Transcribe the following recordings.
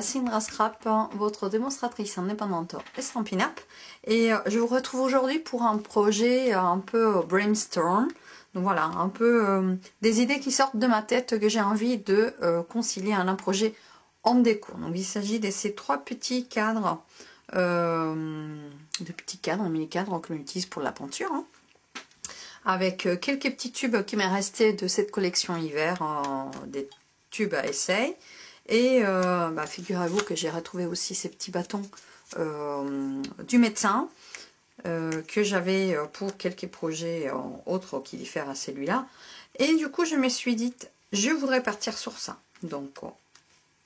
Sindra Scrap, votre démonstratrice indépendante Stampin' Up. Et je vous retrouve aujourd'hui pour un projet un peu brainstorm. Donc voilà, un peu des idées qui sortent de ma tête que j'ai envie de concilier en un projet en déco. Donc il s'agit de ces trois petits cadres, mini cadres que l'on utilise pour la peinture. Hein, avec quelques petits tubes qui m'est resté de cette collection hiver, des tubes à essai. Et figurez-vous que j'ai retrouvé aussi ces petits bâtons du médecin que j'avais pour quelques projets autres qui diffèrent à celui-là. Et du coup, je me suis dit, je voudrais partir sur ça. Donc,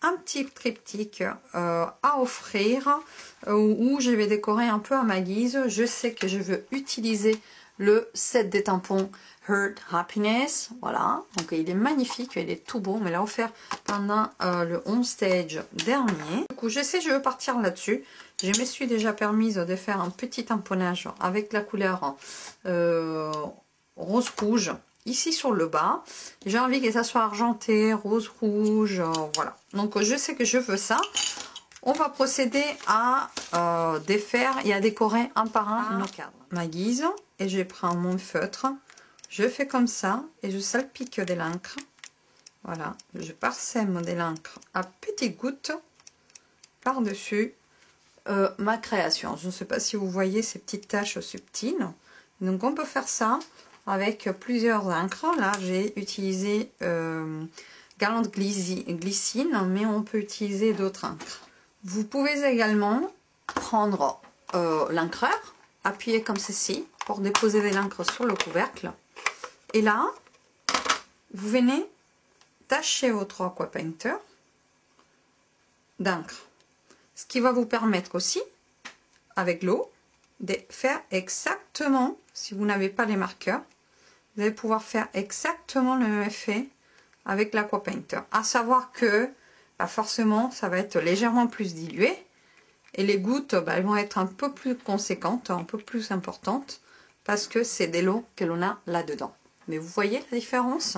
un petit triptyque à offrir où je vais décorer un peu à ma guise. Je sais que je veux utiliser le set des tampons Heart Happiness, voilà, donc il est magnifique, il est tout beau, mais l'a offert pendant le home stage dernier. Du coup, je sais, je veux partir là-dessus. Je me suis déjà permise de faire un petit tamponnage avec la couleur rose-rouge ici sur le bas. J'ai envie que ça soit argenté, rose-rouge, voilà. Donc je sais que je veux ça. On va procéder à défaire et à décorer un par un nos cadres. Ma guise, et je prends mon feutre. Je fais comme ça et je salpique de l'encre. Voilà, je parsème de l'encre à petites gouttes par-dessus ma création. Je ne sais pas si vous voyez ces petites taches subtiles. Donc on peut faire ça avec plusieurs encres. Là, j'ai utilisé Galante Glycine, mais on peut utiliser d'autres encres. Vous pouvez également prendre l'encreur, appuyer comme ceci pour déposer de l'encre sur le couvercle. Et là, vous venez tacher votre aqua painter d'encre. Ce qui va vous permettre aussi, avec l'eau, de faire exactement, si vous n'avez pas les marqueurs, vous allez pouvoir faire exactement le même effet avec l'aqua painter. À savoir que, forcément, ça va être légèrement plus dilué. Et les gouttes, elles vont être un peu plus conséquentes, un peu plus importantes, parce que c'est de l'eau que l'on a là-dedans. Mais vous voyez la différence?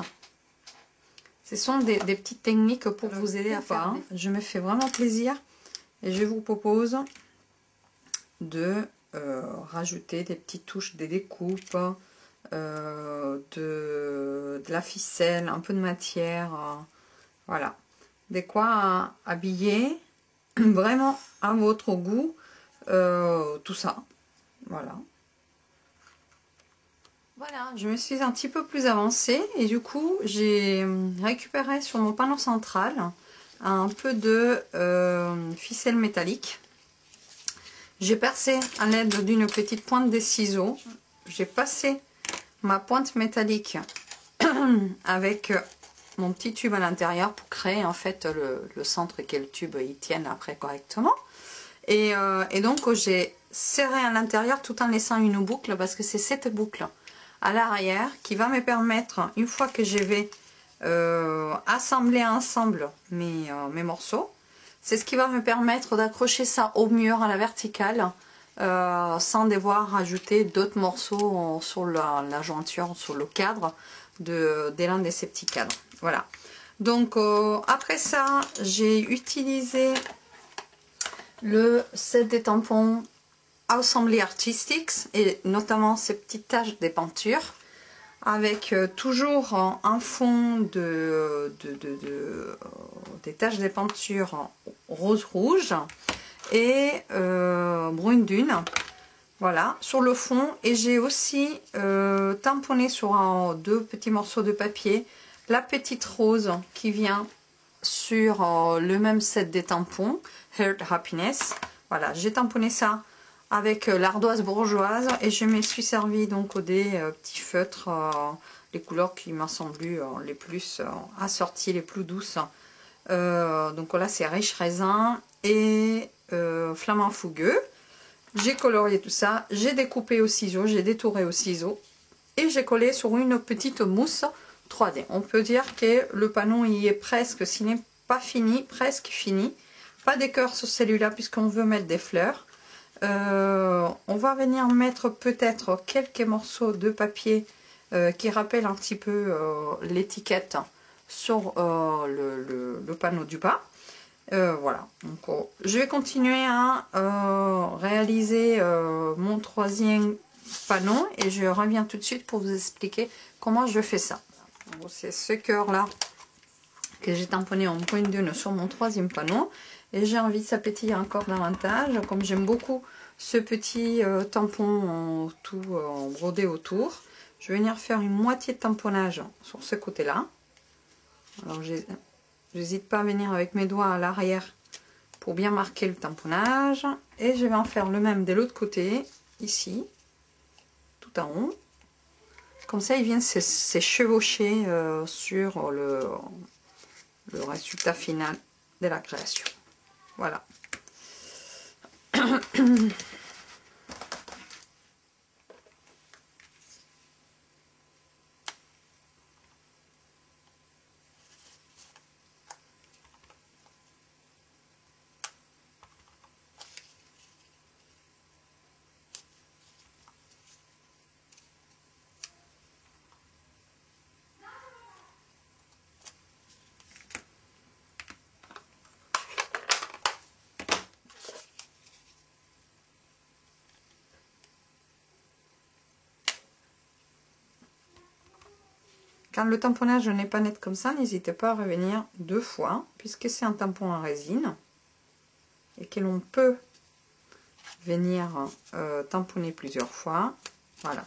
Ce sont des petites techniques pour vous aider à faire. Je me fais vraiment plaisir et je vous propose de rajouter des petites touches de découpe, de la ficelle, un peu de matière. Voilà. De quoi habiller vraiment à votre goût tout ça. Voilà. Voilà, je me suis un petit peu plus avancée et du coup j'ai récupéré sur mon panneau central un peu de ficelle métallique. J'ai percé à l'aide d'une petite pointe de ciseaux. J'ai passé ma pointe métallique avec mon petit tube à l'intérieur pour créer en fait le centre et que le tube il tienne après correctement. Et donc j'ai serré à l'intérieur tout en laissant une boucle parce que c'est cette boucle à l'arrière qui va me permettre, une fois que je vais assembler ensemble mes morceaux, c'est ce qui va me permettre d'accrocher ça au mur à la verticale sans devoir rajouter d'autres morceaux sur la jointure, sur le cadre de l'un de ces petits cadres. Voilà. Donc après ça, j'ai utilisé le set des tampons Assembly Artistics et notamment ces petites taches des peintures avec toujours un fond des taches des peintures rose-rouge et brune dune, voilà, sur le fond. Et j'ai aussi tamponné sur deux petits morceaux de papier la petite rose qui vient sur le même set des tampons Heart Happiness. Voilà, j'ai tamponné ça avec l'ardoise bourgeoise et je me suis servi donc des petits feutres, les couleurs qui m'ont semblé les plus assorties, les plus douces. Donc là c'est riche raisin et flamand fougueux. J'ai colorié tout ça, j'ai découpé au ciseau, j'ai détouré au ciseau et j'ai collé sur une petite mousse 3D. On peut dire que le panneau y est presque, s'il n'est pas fini, presque fini. Pas des cœurs sur celui-là puisqu'on veut mettre des fleurs. On va venir mettre peut-être quelques morceaux de papier qui rappellent un petit peu l'étiquette sur le panneau du bas. Voilà, donc je vais continuer à réaliser mon troisième panneau et je reviens tout de suite pour vous expliquer comment je fais ça. C'est ce cœur là que j'ai tamponné en point de nœud sur mon troisième panneau et j'ai envie que ça pétille encore davantage. Comme j'aime beaucoup ce petit tampon tout brodé autour, je vais venir faire une moitié de tamponnage sur ce côté là. Alors j'hésite pas à venir avec mes doigts à l'arrière pour bien marquer le tamponnage. Et je vais en faire le même de l'autre côté, ici, tout en haut. Comme ça, il vient s'échevaucher sur le résultat final de la création. Voilà. Quand le tamponnage n'est pas net comme ça, n'hésitez pas à revenir 2 fois, puisque c'est un tampon en résine et que l'on peut venir tamponner plusieurs fois. Voilà.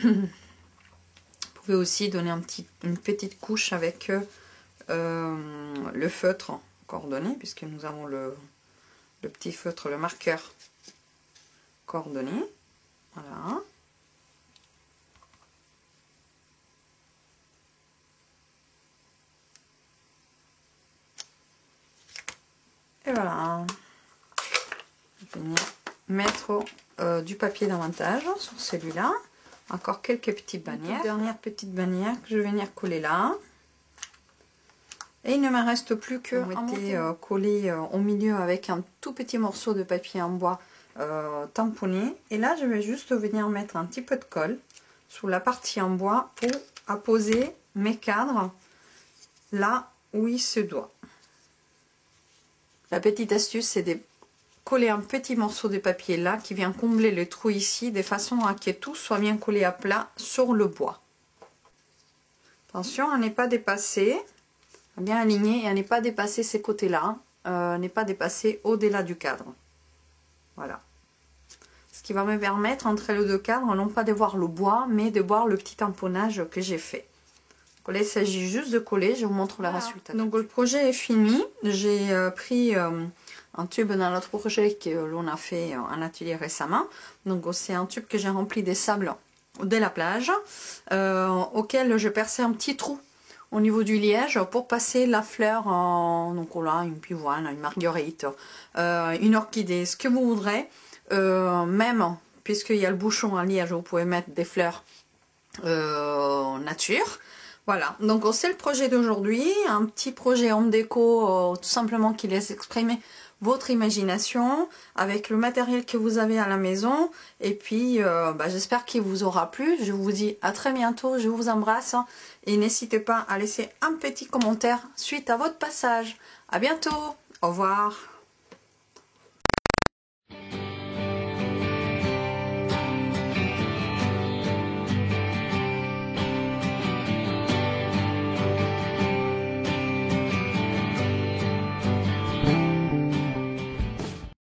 Vous pouvez aussi donner une petite couche avec le feutre coordonné, puisque nous avons le petit feutre, le marqueur coordonné. Voilà. Et voilà, je vais venir mettre du papier davantage sur celui-là. Encore quelques petites bannières. Dernière petite bannière que je vais venir coller là. Et il ne me reste plus que coller au milieu avec un tout petit morceau de papier en bois tamponné. Et là, je vais juste venir mettre un petit peu de colle sur la partie en bois pour apposer mes cadres là où il se doit. La petite astuce, c'est de coller un petit morceau de papier là qui vient combler le trou ici de façon à que tout soit bien collé à plat sur le bois. Attention à ne pas dépasser, à bien aligner et à ne pas dépasser ces côtés là, ne pas dépasser au-delà du cadre. Voilà. Ce qui va me permettre entre les deux cadres non pas de voir le bois mais de voir le petit tamponnage que j'ai fait. Là, il s'agit juste de coller, je vous montre le résultat. Donc le projet est fini, j'ai pris un tube dans l'autre projet que l'on a fait en atelier récemment. Donc c'est un tube que j'ai rempli des sables de la plage, auquel je perçais un petit trou au niveau du liège pour passer la fleur, donc là une pivoine, une marguerite, une orchidée, ce que vous voudrez. Même puisqu'il y a le bouchon en liège, vous pouvez mettre des fleurs nature. Voilà, donc c'est le projet d'aujourd'hui, un petit projet home déco tout simplement qui laisse exprimer votre imagination avec le matériel que vous avez à la maison. Et puis j'espère qu'il vous aura plu. Je vous dis à très bientôt, je vous embrasse et n'hésitez pas à laisser un petit commentaire suite à votre passage. À bientôt, au revoir.